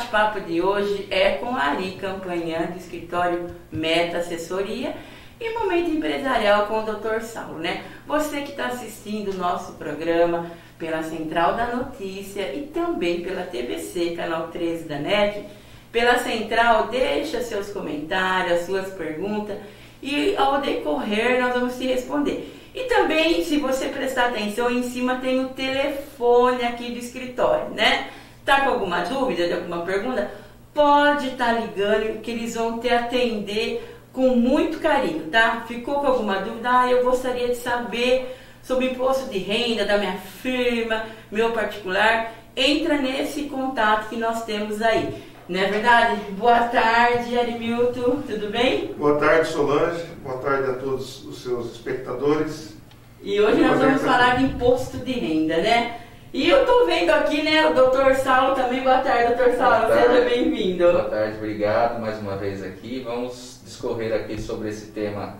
bate-papo de hoje é com a Ari Campanhã, do escritório Meta Assessoria, e Momento Empresarial com o Dr. Saulo, né? Você que está assistindo o nosso programa pela Central da Notícia e também pela TBC, canal 13 da NET, pela Central, deixa seus comentários, suas perguntas e ao decorrer nós vamos te responder. E também, se você prestar atenção, em cima tem o telefone aqui do escritório, né? Tá com alguma dúvida, de alguma pergunta? Pode estar ligando que eles vão te atender com muito carinho, tá? Ficou com alguma dúvida? Eu gostaria de saber sobre o imposto de renda da minha firma, meu particular. Entra nesse contato que nós temos aí. Não é verdade? Boa tarde, Arimilton, tudo bem? Boa tarde, Solange. Boa tarde a todos os seus espectadores. E hoje nós vamos falar de imposto de renda, né? E eu tô vendo aqui, né, o Dr. Saulo também. Boa tarde, Dr. Saulo, seja bem-vindo. Boa tarde, obrigado mais uma vez aqui. Vamos discorrer aqui sobre esse tema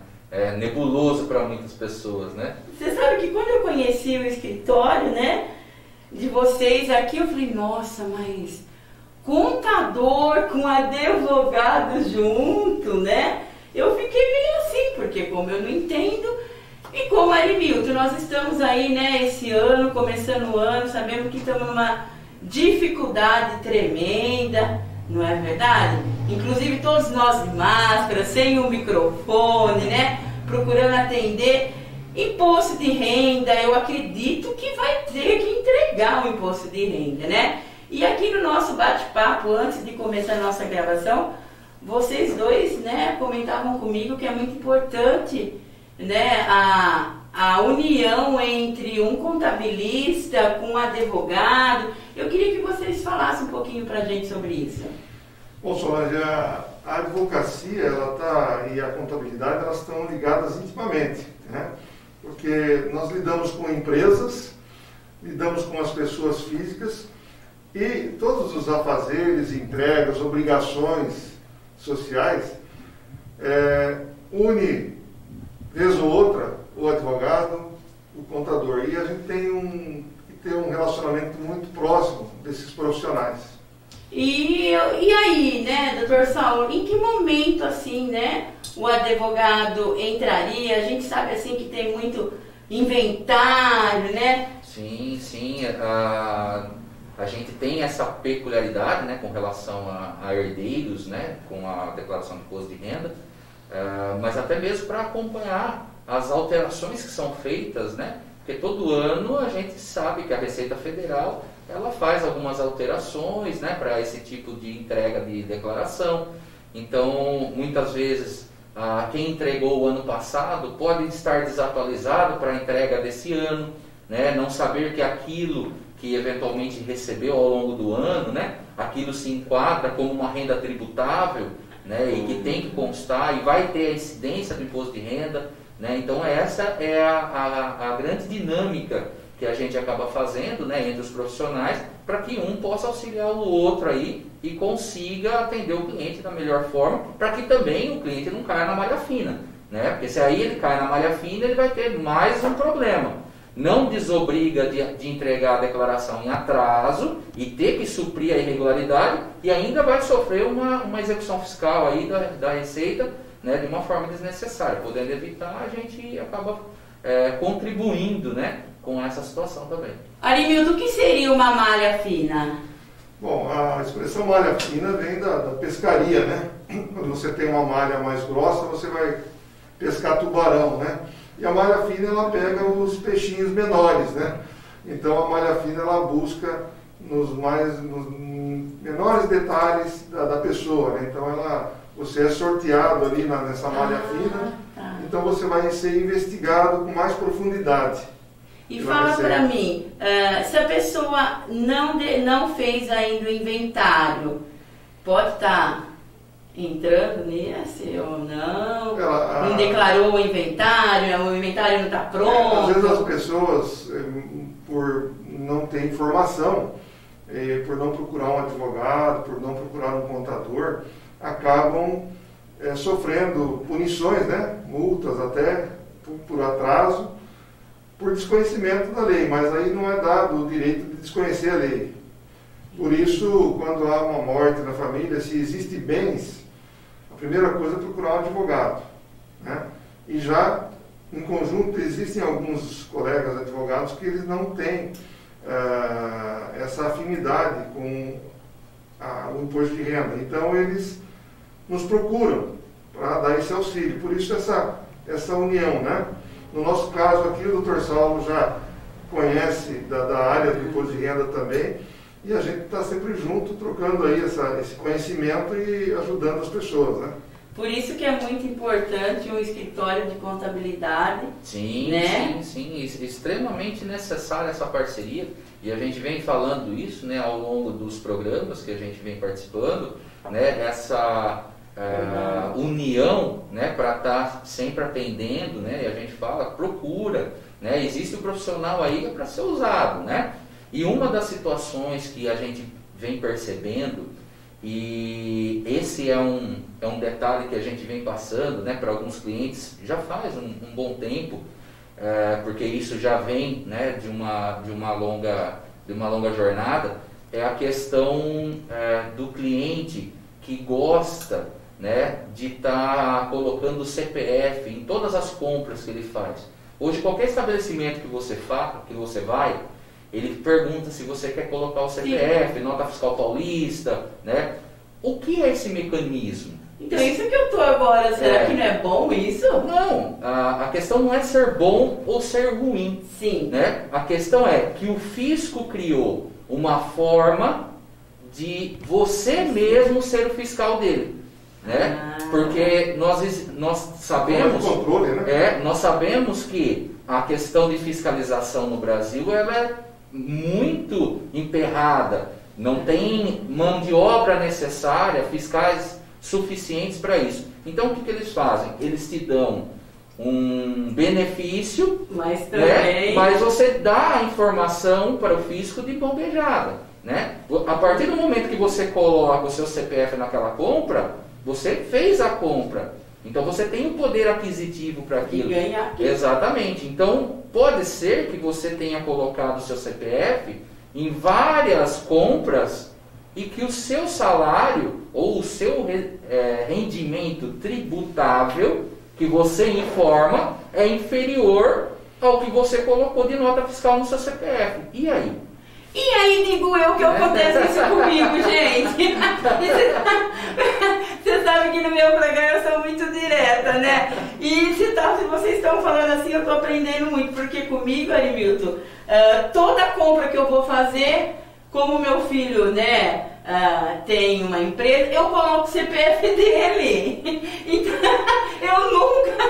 nebuloso para muitas pessoas, né? Você sabe que quando eu conheci o escritório, né, de vocês aqui, eu falei, nossa, mas contador com advogado junto, né? Eu fiquei meio assim, porque como eu não entendo, e como Arimilton, nós estamos aí, né, esse ano, começando o ano, sabemos que estamos numa dificuldade tremenda, não é verdade? Inclusive todos nós de máscara, sem o microfone, né, procurando atender. Imposto de renda, eu acredito que vai ter que entregar o imposto de renda, né? E aqui no nosso bate-papo, antes de começar a nossa gravação, vocês dois, né, comentavam comigo que é muito importante, né, a união entre um contabilista com um advogado. Eu queria que vocês falassem um pouquinho para a gente sobre isso. Bom, Solange, a advocacia e a contabilidade elas estão ligadas intimamente, né? Porque nós lidamos com empresas, lidamos com as pessoas físicas, e todos os afazeres, entregas, obrigações sociais, une, vez ou outra, o advogado, o contador. E a gente tem que ter um relacionamento muito próximo desses profissionais. E aí, né, doutor Saulo, em que momento, assim, né, o advogado entraria? A gente sabe, assim, que tem muito inventário, né? Sim. A gente tem essa peculiaridade, né, com relação a herdeiros, né, com a declaração de imposto de renda, mas até mesmo para acompanhar as alterações que são feitas, né, porque todo ano a gente sabe que a Receita Federal ela faz algumas alterações, né, para esse tipo de entrega de declaração. Então, muitas vezes, quem entregou o ano passado pode estar desatualizado para a entrega desse ano, né, não saber que aquilo que eventualmente recebeu ao longo do ano, né, aquilo se enquadra como uma renda tributável, né, e que tem que constar e vai ter a incidência do imposto de renda, né. Então essa é a grande dinâmica que a gente acaba fazendo, né, entre os profissionais, para que um possa auxiliar o outro aí e consiga atender o cliente da melhor forma, para que também o cliente não caia na malha fina, né, porque se aí ele cai na malha fina, ele vai ter mais um problema. Não desobriga de entregar a declaração em atraso e ter que suprir a irregularidade e ainda vai sofrer uma execução fiscal aí da Receita, né, de uma forma desnecessária. Podendo evitar, a gente acaba contribuindo, né, com essa situação também. Arimilton, o que seria uma malha fina? Bom, a expressão malha fina vem da pescaria, né? Quando você tem uma malha mais grossa, você vai pescar tubarão, né? E a malha fina, ela pega os peixinhos menores, né? Então, a malha fina, ela busca nos menores detalhes da pessoa, né? Então, você é sorteado ali nessa malha fina, tá. Então você vai ser investigado com mais profundidade. E fala para mim, se a pessoa não fez ainda o inventário, pode estar entrando nesse ou não? Não declarou o inventário não está pronto? Às vezes as pessoas, por não ter informação, por não procurar um advogado, por não procurar um contador, acabam sofrendo punições, né? Multas até, por atraso, por desconhecimento da lei, mas aí não é dado o direito de desconhecer a lei. Por isso, quando há uma morte na família, se existem bens, a primeira coisa é procurar um advogado, né? E já, em conjunto, existem alguns colegas advogados que eles não têm essa afinidade com o imposto de renda. Então, eles nos procuram para dar esse auxílio. Por isso, essa união, né? No nosso caso aqui, o Dr. Saulo já conhece da área do imposto de renda também, e a gente está sempre junto, trocando aí esse conhecimento e ajudando as pessoas, né? Por isso que é muito importante um escritório de contabilidade. Sim, né? sim, extremamente necessária essa parceria, e a gente vem falando isso, né, ao longo dos programas que a gente vem participando, né, essa união, né, para estar sempre atendendo, né, e a gente fala, procura, né, existe o profissional aí para ser usado, né, e uma das situações que a gente vem percebendo, e esse é um detalhe que a gente vem passando, né, para alguns clientes já faz um bom tempo, porque isso já vem, né, de uma longa jornada, é a questão do cliente que gosta, né, de estar colocando o CPF em todas as compras que ele faz. Hoje, qualquer estabelecimento que você vai, ele pergunta se você quer colocar o CPF, Sim. Nota Fiscal Paulista, né? O que é esse mecanismo? Então, isso que eu estou agora, será que não é bom isso? Não, a questão não é ser bom ou ser ruim. Sim. Né? A questão é que o fisco criou uma forma de você mesmo ser o fiscal dele. Né? Porque nós sabemos, controle, né? Nós sabemos que a questão de fiscalização no Brasil ela é muito emperrada, não tem mão de obra necessária, fiscais suficientes para isso. Então o que eles fazem? Eles te dão um benefício, mas também... mas você dá a informação para o fisco de bombejada. Né? A partir do momento que você coloca o seu CPF naquela compra, você fez a compra. Então você tem o poder aquisitivo para aquilo. E ganhar aquilo. Exatamente. Então pode ser que você tenha colocado o seu CPF em várias compras e que o seu salário ou o seu rendimento tributável que você informa é inferior ao que você colocou de nota fiscal no seu CPF. E aí? E aí, digo eu, que acontece isso comigo, gente? Você sabe que no meu programa eu sou muito direta, né? E se vocês estão falando assim, eu estou aprendendo muito, porque comigo, Arimilton, toda compra que eu vou fazer, como meu filho, né, tem uma empresa, eu coloco o CPF dele. Então, eu nunca,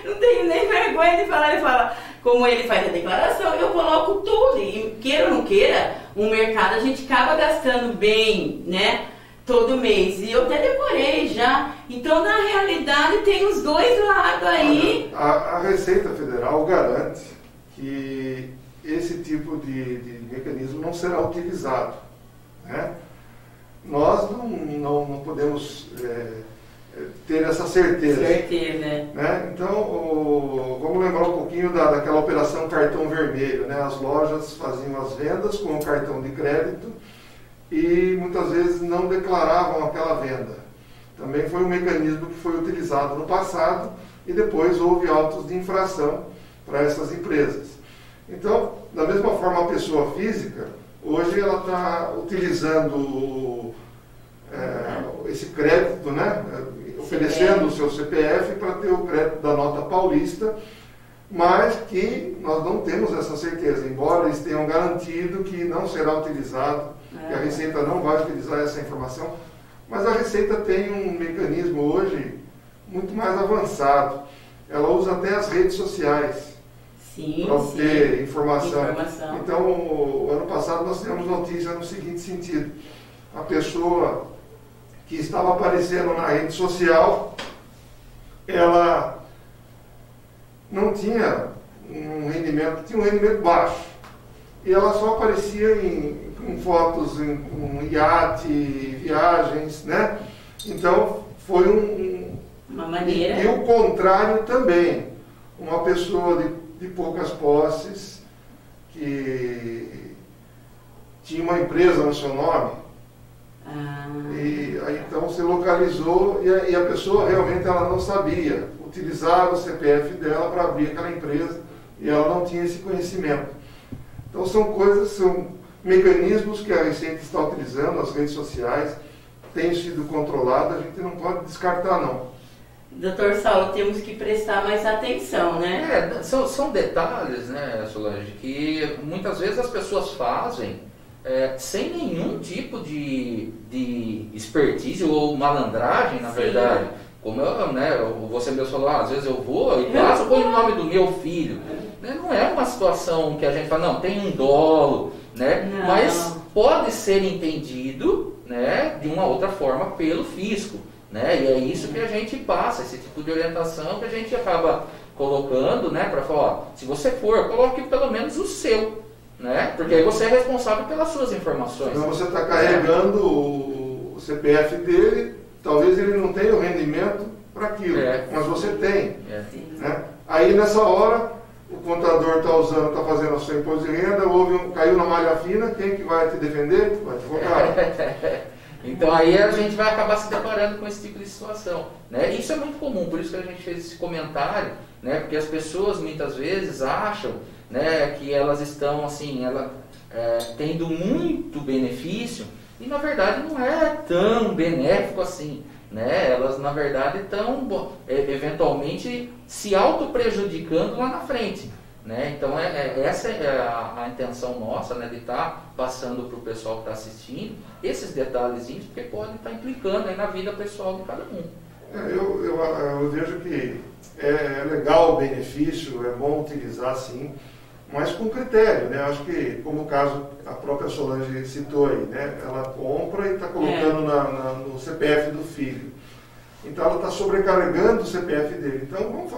não tenho nem vergonha de falar, ele fala... Como ele faz a declaração, eu coloco tudo. E queira ou não queira, o mercado a gente acaba gastando bem, né? Todo mês. E eu até decorei já. Então, na realidade, tem os dois lados aí. A Receita Federal garante que esse tipo de mecanismo não será utilizado. Né? Nós não podemos... ter essa certeza. Né? Então, vamos lembrar um pouquinho daquela operação cartão vermelho. Né? As lojas faziam as vendas com o cartão de crédito e muitas vezes não declaravam aquela venda. Também foi um mecanismo que foi utilizado no passado e depois houve autos de infração para essas empresas. Então, da mesma forma, a pessoa física, hoje ela está utilizando esse crédito, né? Oferecendo o seu CPF para ter o crédito da nota paulista, mas que nós não temos essa certeza, embora eles tenham garantido que não será utilizado, que a Receita não vai utilizar essa informação, mas a Receita tem um mecanismo hoje muito mais avançado. Ela usa até as redes sociais para obter informação. Então, o ano passado nós tivemos notícia no seguinte sentido: a pessoa que estava aparecendo na rede social, ela não tinha um rendimento, tinha um rendimento baixo. E ela só aparecia em fotos, em iate, viagens, né? Então, foi uma maneira. E o contrário também. Uma pessoa de poucas posses, que tinha uma empresa no seu nome, e aí então você localizou e a pessoa realmente ela não sabia, utilizava o CPF dela para abrir aquela empresa e ela não tinha esse conhecimento. Então são mecanismos que a Receita está utilizando, as redes sociais, têm sido controladas, a gente não pode descartar não. Doutor Saulo, temos que prestar mais atenção, né? São detalhes, né, Solange, que muitas vezes as pessoas fazem sem nenhum tipo de expertise ou malandragem, na verdade. Como você mesmo falou, às vezes eu vou e passo, põe o nome do meu filho. Não é uma situação que a gente fala, não, tem um dolo, né? Não. Mas pode ser entendido, né, de uma outra forma pelo fisco. Né? E é isso que a gente passa, esse tipo de orientação que a gente acaba colocando, né, para falar, ó, se você for, coloque pelo menos o seu, né? Porque aí você é responsável pelas suas informações. Então você está carregando o CPF dele, talvez ele não tenha o rendimento para aquilo, mas você tem. Né? Aí nessa hora, o contador está fazendo o seu imposto de renda, caiu na malha fina, quem que vai te defender? Vai te advogado. Então aí a gente vai acabar se deparando com esse tipo de situação, né? Isso é muito comum, por isso que a gente fez esse comentário, né? Porque as pessoas muitas vezes acham, né, que elas estão assim, tendo muito benefício e na verdade não é tão benéfico assim, né? Elas na verdade estão eventualmente se auto-prejudicando lá na frente. Né? Então essa é a intenção nossa, né, de estar passando para o pessoal que está assistindo esses detalhezinhos, porque podem estar implicando aí na vida pessoal de cada um. Eu vejo que é legal o benefício, é bom utilizar sim, mas com critério, né? Acho que, como o caso a própria Solange citou aí, né? Ela compra e está colocando no CPF do filho. Então ela está sobrecarregando o CPF dele. Então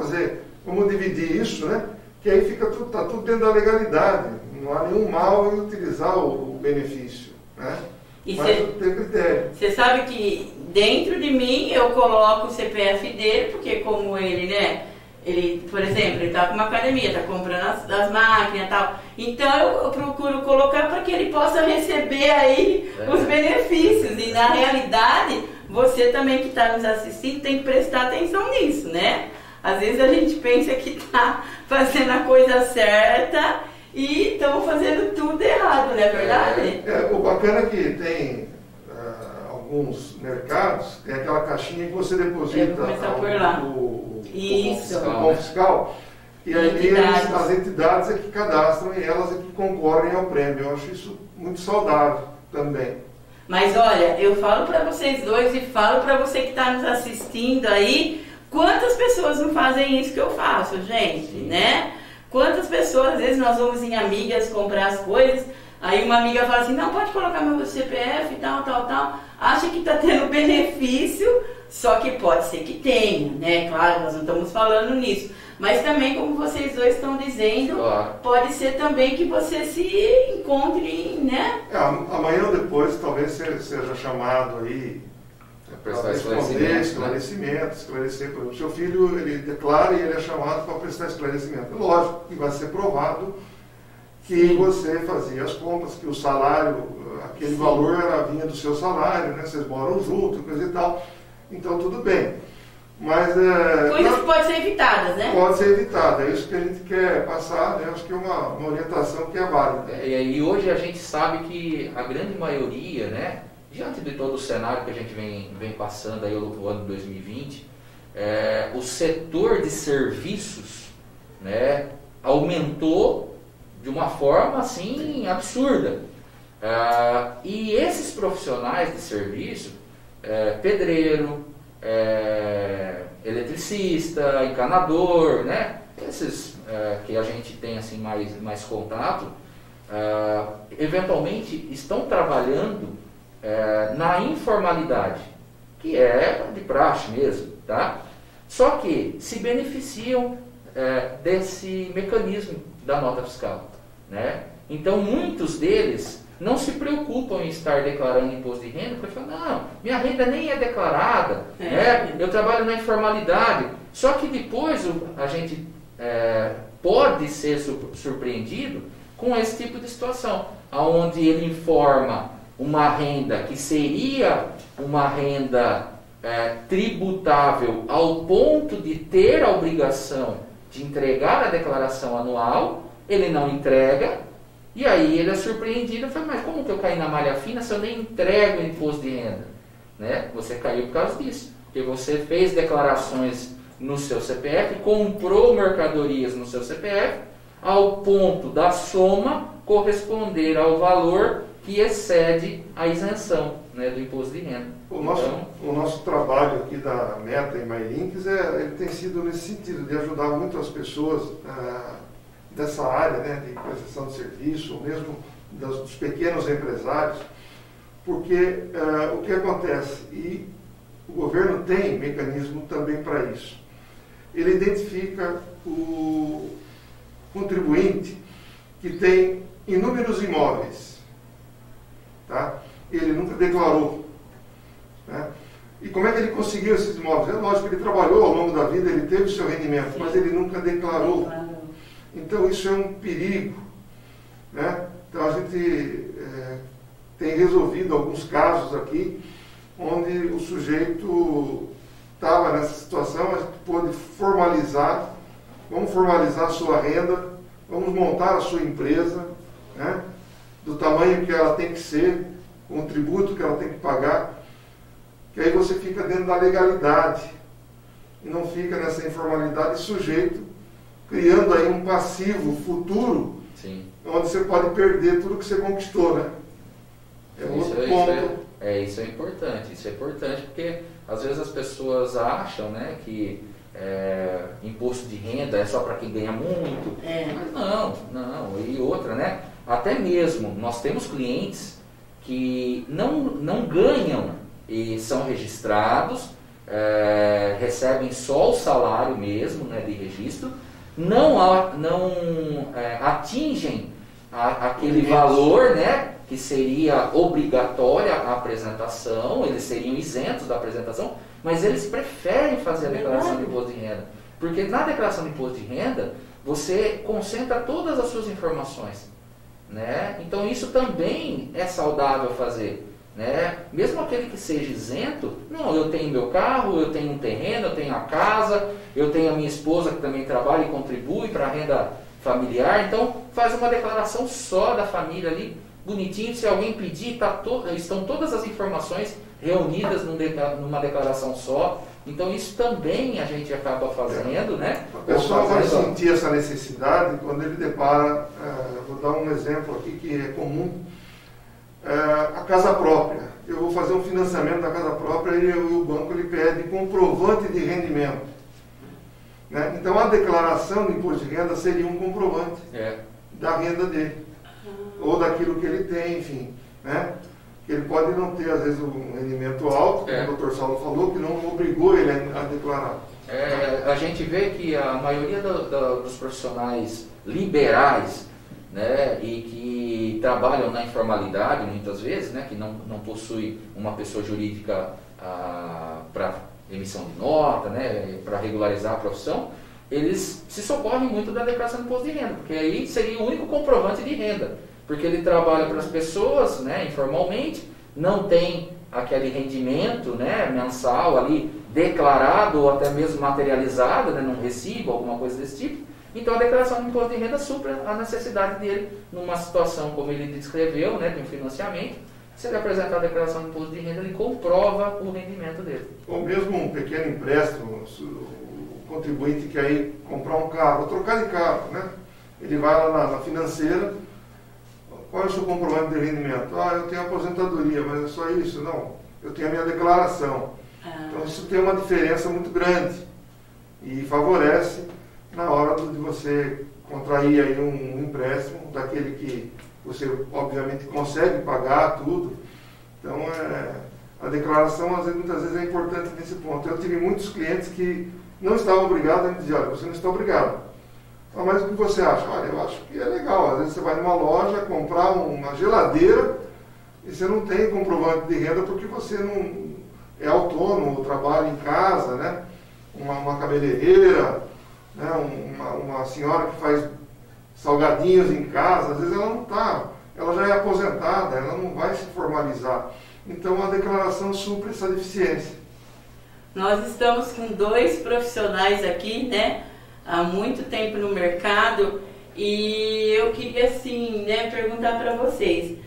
vamos dividir isso, né? Que aí tá tudo dentro da legalidade, não há nenhum mal em utilizar o benefício, né? Mas tem critério. Você sabe que dentro de mim eu coloco o CPF dele, porque como ele, né, ele, por exemplo, ele está com uma academia, está comprando as máquinas e tal, então eu procuro colocar para que ele possa receber aí os benefícios, e na realidade, você também que está nos assistindo tem que prestar atenção nisso, né? Às vezes a gente pensa que está fazendo a coisa certa e estamos fazendo tudo errado, não é verdade? O bacana é que tem alguns mercados, tem aquela caixinha que você deposita o cupom fiscal, e aí as entidades é que cadastram e elas é que concorrem ao prêmio. Eu acho isso muito saudável também. Mas olha, eu falo para vocês dois e falo para você que está nos assistindo aí, quantas pessoas não fazem isso que eu faço, gente, né? Quantas pessoas, às vezes nós vamos em amigas comprar as coisas, aí uma amiga fala assim, não, pode colocar meu CPF e tal, acha que está tendo benefício, só que pode ser que tenha, né? Claro, nós não estamos falando nisso. Mas também, como vocês dois estão dizendo, pode ser também que você se encontre, né? Amanhã ou depois, talvez seja chamado aí para responder esclarecimento, por exemplo, seu filho, ele declara e ele é chamado para prestar esclarecimento. Lógico que vai ser provado que você fazia as compras, que o salário, aquele valor vinha do seu salário, né? Vocês moram juntos, coisa e tal. Então tudo bem. Mas coisas que podem ser evitadas, né? Pode ser evitada, é isso que a gente quer passar, né? Acho que é uma orientação que é válida. E hoje a gente sabe que a grande maioria, né, diante de todo o cenário que a gente vem passando aí no ano 2020, o setor de serviços, né, aumentou de uma forma assim absurda. E esses profissionais de serviço, pedreiro, eletricista, encanador, né, esses que a gente tem assim mais contato, eventualmente estão trabalhando na informalidade, que é de praxe mesmo, tá? Só que se beneficiam desse mecanismo da nota fiscal, né? Então muitos deles não se preocupam em estar declarando imposto de renda, porque falam, não, minha renda nem é declarada, né? Eu trabalho na informalidade. Só que depois a gente pode ser surpreendido com esse tipo de situação. onde ele informa uma renda que seria uma renda tributável ao ponto de ter a obrigação de entregar a declaração anual, ele não entrega, e aí ele é surpreendido e fala, mas como que eu caí na malha fina se eu nem entrego o imposto de renda? Né? Você caiu por causa disso, porque você fez declarações no seu CPF, comprou mercadorias no seu CPF, ao ponto da soma corresponder ao valor que excede a isenção, né, do imposto de renda. O nosso trabalho aqui da Meta e MyLinks ele tem sido nesse sentido, de ajudar muitas pessoas dessa área, né, de prestação de serviço, ou mesmo dos pequenos empresários, porque o que acontece, e o governo tem mecanismo também para isso, ele identifica o contribuinte que tem inúmeros imóveis, tá? Ele nunca declarou, né? E como é que ele conseguiu esses imóveis? É lógico que ele trabalhou ao longo da vida, ele teve o seu rendimento, mas ele nunca declarou. Então isso é um perigo, né? Então a gente tem resolvido alguns casos aqui onde o sujeito estava nessa situação, mas pôde formalizar, vamos formalizar a sua renda, vamos montar a sua empresa, né, do tamanho que ela tem que ser, com o tributo que ela tem que pagar, que aí você fica dentro da legalidade e não fica nessa informalidade sujeito, criando aí um passivo futuro, sim, onde você pode perder tudo que você conquistou, né? Isso é importante porque às vezes as pessoas acham, né, que imposto de renda é só para quem ganha muito, mas não, e outra, né, até mesmo nós temos clientes que não ganham e são registrados, recebem só o salário mesmo, né, de registro, não atingem aquele valor, né, que seria obrigatória a apresentação, eles seriam isentos da apresentação, mas eles preferem fazer a declaração de imposto de renda, porque na declaração de imposto de renda você concentra todas as suas informações, né? Então isso também é saudável fazer, né? Mesmo aquele que seja isento, não, eu tenho meu carro, eu tenho um terreno, eu tenho a casa, eu tenho a minha esposa que também trabalha e contribui para a renda familiar, então faz uma declaração só da família ali, bonitinho, se alguém pedir, estão todas as informações reunidas numa declaração só. Então isso também a gente acaba fazendo, né? A pessoa vai sentir essa necessidade quando ele depara, vou dar um exemplo aqui que é comum, a casa própria. Eu vou fazer um financiamento da casa própria e o banco lhe pede comprovante de rendimento, né? Então a declaração de imposto de renda seria um comprovante da renda dele, ou daquilo que ele tem, enfim, né? Que ele pode não ter, às vezes, um rendimento alto, como o Dr. Saulo falou, que não obrigou ele a declarar. A gente vê que a maioria dos profissionais liberais, né, e que trabalham na informalidade, muitas vezes, né, que não possui uma pessoa jurídica para emissão de nota, né, para regularizar a profissão, eles se socorrem muito da declaração de imposto de renda, porque aí seria o único comprovante de renda. Porque ele trabalha para as pessoas, né, informalmente, não tem aquele rendimento, né, mensal ali declarado ou até mesmo materializado, né, num recibo, alguma coisa desse tipo. Então a declaração de imposto de renda supra a necessidade dele numa situação como ele descreveu, né, de um financiamento. Se ele apresentar a declaração de imposto de renda, ele comprova o rendimento dele. Ou mesmo um pequeno empréstimo, o contribuinte quer aí comprar um carro, ou trocar de carro, né? Ele vai lá na financeira. Qual é o seu comprovante de rendimento? Eu tenho aposentadoria, mas é só isso? Não, eu tenho a minha declaração. Então isso tem uma diferença muito grande e favorece na hora de você contrair aí um empréstimo, daquele que você obviamente consegue pagar tudo. Então a declaração muitas vezes é importante nesse ponto. Eu tive muitos clientes que não estavam obrigados a me dizer, olha, você não está obrigado. Mas o que você acha? Olha, eu acho que é legal. Às vezes você vai numa loja comprar uma geladeira e você não tem comprovante de renda porque você não é autônomo, trabalha em casa, né? Uma cabeleireira, né? Uma senhora que faz salgadinhos em casa, às vezes ela ela já é aposentada, ela não vai se formalizar. Então a declaração supre essa deficiência. Nós estamos com 2 profissionais aqui, né, há muito tempo no mercado, e eu queria assim, né, perguntar para vocês,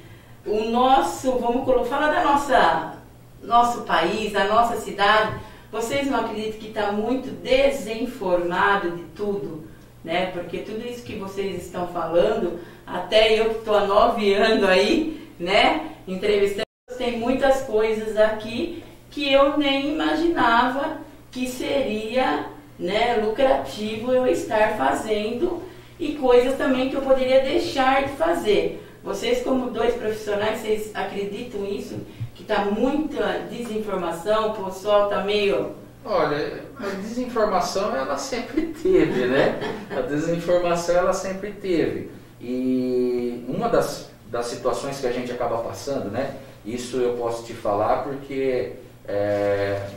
falar da nosso país, da nossa cidade, vocês não acreditam que está muito desinformado de tudo, né? Porque tudo isso que vocês estão falando, até eu que estou há 9 anos aí, né, entrevistando, tem muitas coisas aqui que eu nem imaginava que seria, né, lucrativo eu estar fazendo, e coisas também que eu poderia deixar de fazer. Vocês, como 2 profissionais, vocês acreditam nisso? Que está muita desinformação, o pessoal está meio... Olha, a desinformação ela sempre teve, né? A desinformação ela sempre teve. E uma das situações que a gente acaba passando, né? Isso eu posso te falar porque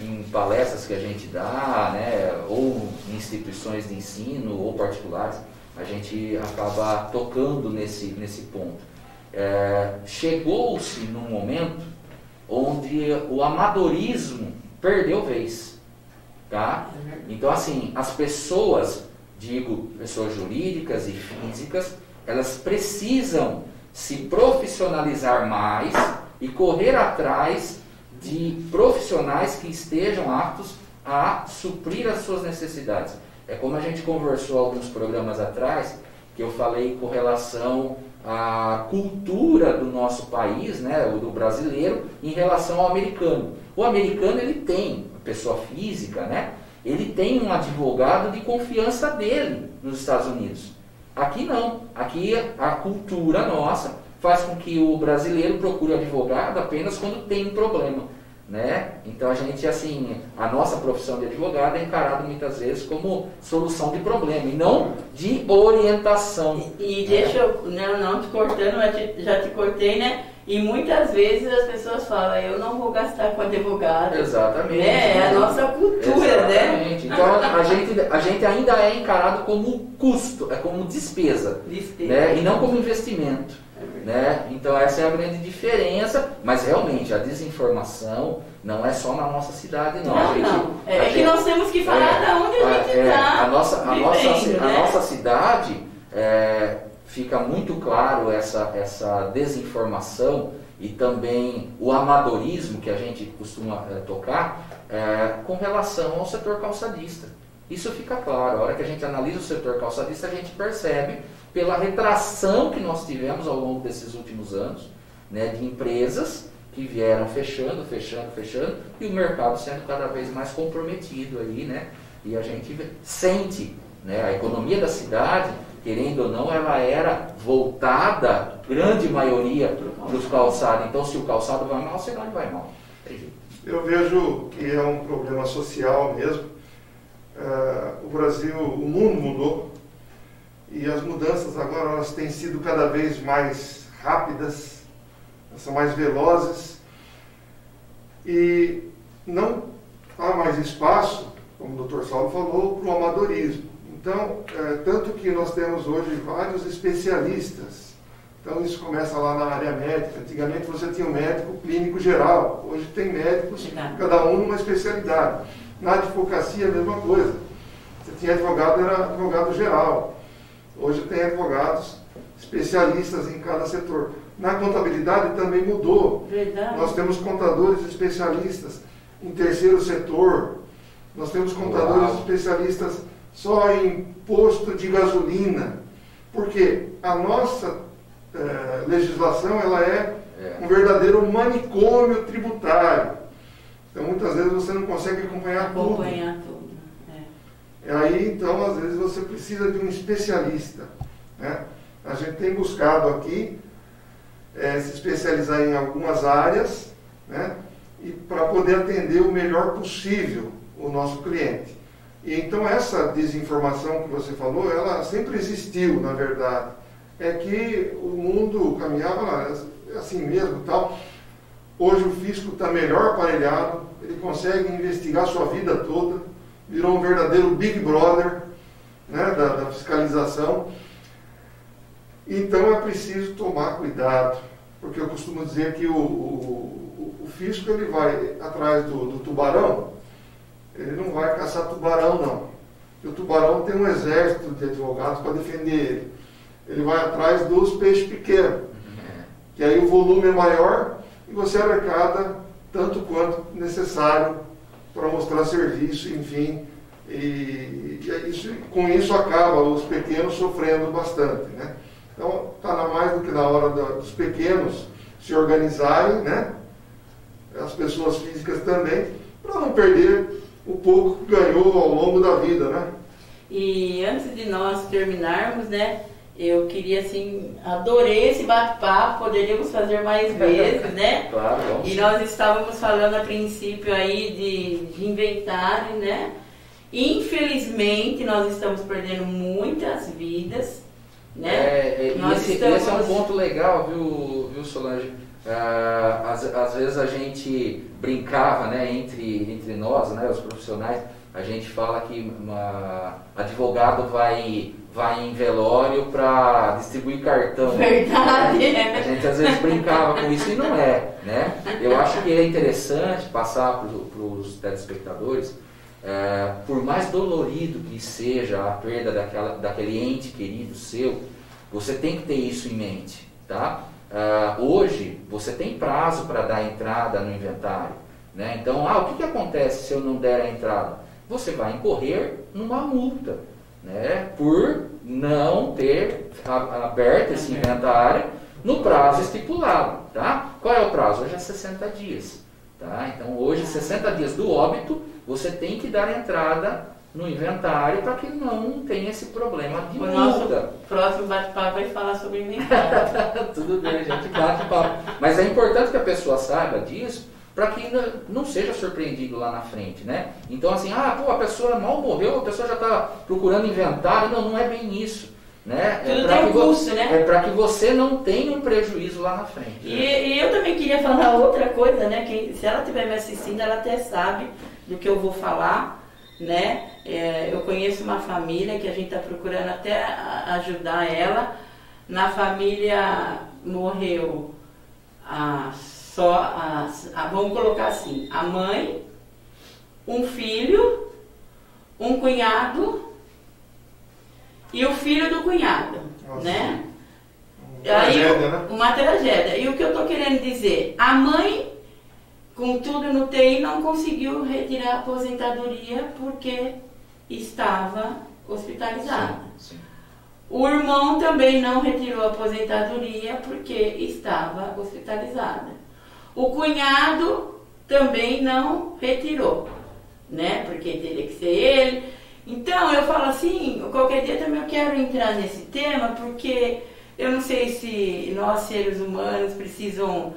em palestras que a gente dá, né? Ou em instituições de ensino ou particulares, a gente acaba tocando nesse ponto. Chegou-se num momento onde o amadorismo perdeu vez, tá? Então, assim, as pessoas, digo, pessoas jurídicas e físicas, elas precisam se profissionalizar mais e correr atrás de profissionais que estejam aptos a suprir as suas necessidades. É como a gente conversou alguns programas atrás, que eu falei com relação à cultura do nosso país, né, do brasileiro, em relação ao americano. O americano, ele tem, pessoa física, né, ele tem um advogado de confiança dele nos Estados Unidos. Aqui não. Aqui a cultura nossa faz com que o brasileiro procure advogado apenas quando tem um problema, né? Então a gente, assim, a nossa profissão de advogado é encarada muitas vezes como solução de problema e não de orientação. E deixa eu, não te cortando, mas já te cortei, né? E muitas vezes as pessoas falam, eu não vou gastar com advogado. Exatamente. É a nossa cultura, exatamente, né? Então a gente ainda é encarado como custo, como despesa. Né? E não como investimento. Né? Então essa é a grande diferença, mas realmente a desinformação não é só na nossa cidade, não. É que nós temos que falar de onde a gente está. A nossa cidade, fica muito claro essa desinformação e também o amadorismo que a gente costuma tocar com relação ao setor calçadista. Isso fica claro, a hora que a gente analisa o setor calçadista, a gente percebe pela retração que nós tivemos ao longo desses últimos anos, né, de empresas que vieram fechando, e o mercado sendo cada vez mais comprometido aí, né, e a gente sente, né, a economia da cidade, querendo ou não, ela era voltada, grande maioria, para os calçados. Então, se o calçado vai mal, a cidade vai mal. Eu vejo que é um problema social mesmo. O Brasil, o mundo mudou. E as mudanças agora elas têm sido cada vez mais rápidas, são mais velozes e não há mais espaço, como o Dr. Saulo falou, para o amadorismo. Então, tanto que nós temos hoje vários especialistas. Então isso começa lá na área médica. Antigamente você tinha um médico clínico geral, hoje tem médicos, cada um numa especialidade. Na advocacia a mesma coisa. Você tinha advogado, era advogado geral. Hoje tem advogados especialistas em cada setor. Na contabilidade também mudou. Verdade. Nós temos contadores especialistas em terceiro setor. Nós temos contadores especialistas só em posto de gasolina. Porque a nossa legislação ela é um verdadeiro manicômio tributário. Então muitas vezes você não consegue acompanhar tudo. Aí, então, às vezes você precisa de um especialista. Né? A gente tem buscado aqui se especializar em algumas áreas, né? E para poder atender o melhor possível o nosso cliente. E então essa desinformação que você falou, ela sempre existiu, na verdade. É que o mundo caminhava assim mesmo, tal. Hoje o fisco está melhor aparelhado, ele consegue investigar a sua vida toda. Virou um verdadeiro Big Brother, né, da fiscalização. Então é preciso tomar cuidado, porque eu costumo dizer que o físico ele vai atrás do tubarão, ele não vai caçar tubarão não. O tubarão tem um exército de advogados para defender ele. Ele vai atrás dos peixes pequenos, que aí o volume é maior e você arrecada tanto quanto necessário para mostrar serviço, enfim. E com isso acaba os pequenos sofrendo bastante, né? Então está mais do que na hora dos pequenos se organizarem, né? As pessoas físicas também, para não perder o pouco que ganhou ao longo da vida, né? E antes de nós terminarmos, né? Eu queria, assim, adorei esse bate-papo, poderíamos fazer mais vezes, né? Claro, vamos. E nós estávamos falando a princípio aí de inventário, né? Infelizmente, nós estamos perdendo muitas vidas, né? Esse é um ponto legal, viu Solange? Às vezes a gente brincava, né, entre nós, né, os profissionais, a gente fala que advogado vai em velório para distribuir cartão. Verdade. A gente às vezes brincava com isso e não é, né? Eu acho que é interessante passar para os telespectadores, por mais dolorido que seja a perda daquele ente querido seu, você tem que ter isso em mente, tá? Hoje você tem prazo para dar entrada no inventário, né? Então, o que acontece se eu não der a entrada? Você vai incorrer numa multa, né? Por não ter aberto esse inventário no prazo estipulado, tá? Qual é o prazo? Hoje é 60 dias, tá? Então hoje 60 dias do óbito você tem que dar entrada no inventário para que não tenha esse problema de multa. Nosso próximo bate-papo vai falar sobre inventário. Tudo bem, a gente bate-papo. Mas é importante que a pessoa saiba disso para que não seja surpreendido lá na frente, né? Então assim, a pessoa mal morreu, a pessoa já está procurando inventário. Não é bem isso, né? Tudo tem um custo, né? É para que você não tenha um prejuízo lá na frente. E eu também queria falar outra coisa, né? Que se ela estiver me assistindo, ela até sabe do que eu vou falar, né? Eu conheço uma família que a gente está procurando até ajudar ela. Na família morreu vamos colocar assim, a mãe, um filho, um cunhado e o filho do cunhado. Nossa. Né? Uma tragédia. E o que eu estou querendo dizer? A mãe, com tudo no TI, não conseguiu retirar a aposentadoria porque estava hospitalizada. Sim, sim. O irmão também não retirou a aposentadoria porque estava hospitalizada. O cunhado também não retirou, né? Porque teria que ser ele. Então eu falo assim, qualquer dia também eu quero entrar nesse tema, porque eu não sei se nós seres humanos precisam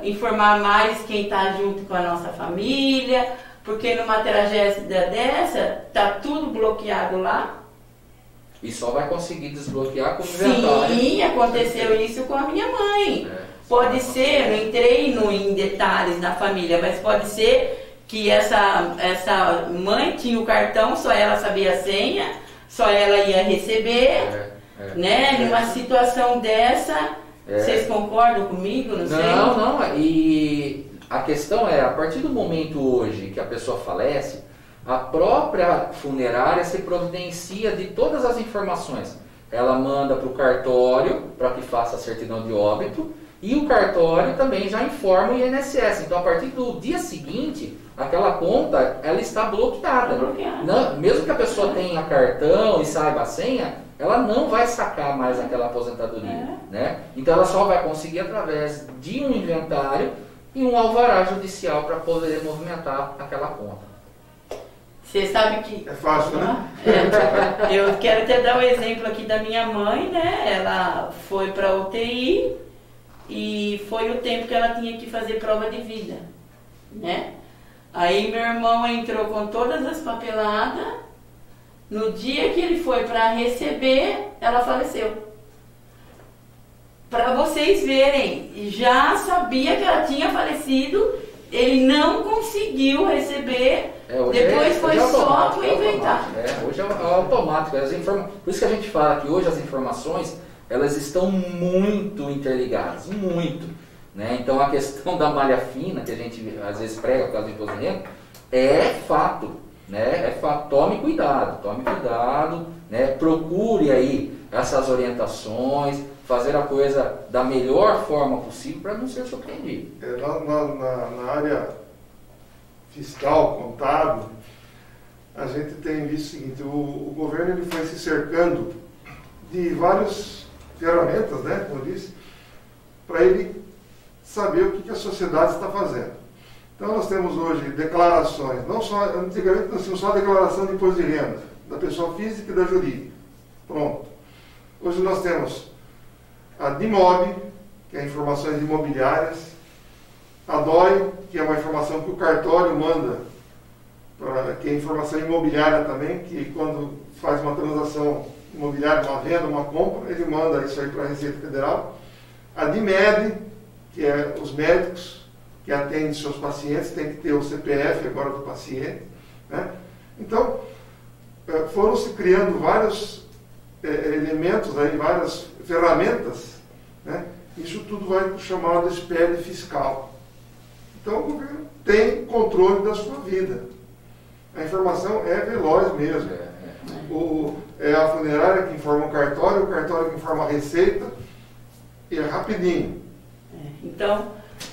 informar mais quem está junto com a nossa família, porque numa tragédia dessa está tudo bloqueado lá. E só vai conseguir desbloquear com o inventário. Sim, aconteceu isso com a minha mãe. Pode ser, eu não entrei em detalhes na família, mas pode ser que essa mãe tinha o cartão, só ela sabia a senha, só ela ia receber, né? Numa situação dessa, vocês concordam comigo? Não sei. Não, e a questão é, a partir do momento hoje que a pessoa falece, a própria funerária se providencia de todas as informações. Ela manda para o cartório para que faça a certidão de óbito e o cartório também já informa o INSS. Então, a partir do dia seguinte, aquela conta ela está bloqueada. Não, mesmo que a pessoa tenha cartão e saiba a senha, ela não vai sacar mais aquela aposentadoria. Né? Então, ela só vai conseguir através de um inventário e um alvará judicial para poder movimentar aquela conta. Você sabe que... É fácil, né? Eu quero até dar um exemplo aqui da minha mãe, né? Ela foi para UTI e foi o tempo que ela tinha que fazer prova de vida, né? Aí meu irmão entrou com todas as papeladas. No dia que ele foi para receber, ela faleceu. Para vocês verem, já sabia que ela tinha falecido, ele não conseguiu receber... Depois foi só para inventar. Hoje é automático. Por isso que a gente fala que hoje as informações elas estão muito interligadas, muito. Né? Então a questão da malha fina, que a gente às vezes prega por causa do imposto de renda, é fato. Né? É fato. Tome cuidado, né? Procure aí essas orientações, fazer a coisa da melhor forma possível para não ser surpreendido. Na área fiscal, contábil, a gente tem visto o seguinte, o governo ele foi se cercando de várias ferramentas, né, como eu disse, para ele saber o que a sociedade está fazendo. Então nós temos hoje declarações, não só, antigamente nós tínhamos só a declaração de imposto de renda, da pessoa física e da jurídica. Pronto. Hoje nós temos a DIMOB, que é informações imobiliárias, a DOI, que é uma informação que o cartório manda, que é informação imobiliária também, que quando faz uma transação imobiliária, uma venda, uma compra, ele manda isso aí para a Receita Federal. A DIMED, que é os médicos que atendem seus pacientes, tem que ter o CPF agora do paciente. Né? Então, foram se criando vários elementos, aí, várias ferramentas, né? Isso tudo vai para o chamado SPED fiscal. Então, o governo tem controle da sua vida. A informação é veloz mesmo. É a funerária que informa o cartório que informa a receita, e é rapidinho. Então,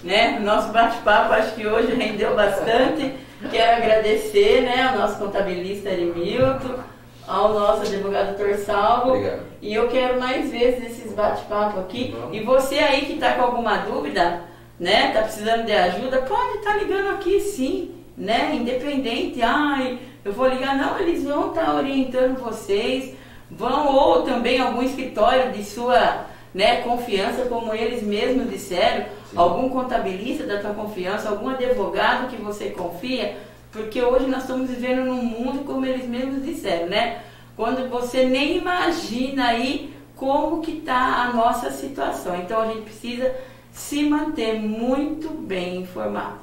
né, o nosso bate-papo acho que hoje rendeu bastante. Quero agradecer, né, ao nosso contabilista Erimilton, ao nosso advogado Torsalvo. Obrigado. E eu quero mais vezes esses bate-papo aqui. E você aí que está com alguma dúvida, né, está precisando de ajuda, pode estar ligando aqui sim, né, independente. Ai, eu vou ligar, não, eles vão estar orientando vocês, ou também algum escritório de sua, né, confiança, como eles mesmos disseram, sim. Algum contabilista da tua confiança, algum advogado que você confia, porque hoje nós estamos vivendo num mundo, como eles mesmos disseram, né, quando você nem imagina aí como que está a nossa situação. Então a gente precisa se manter muito bem informado.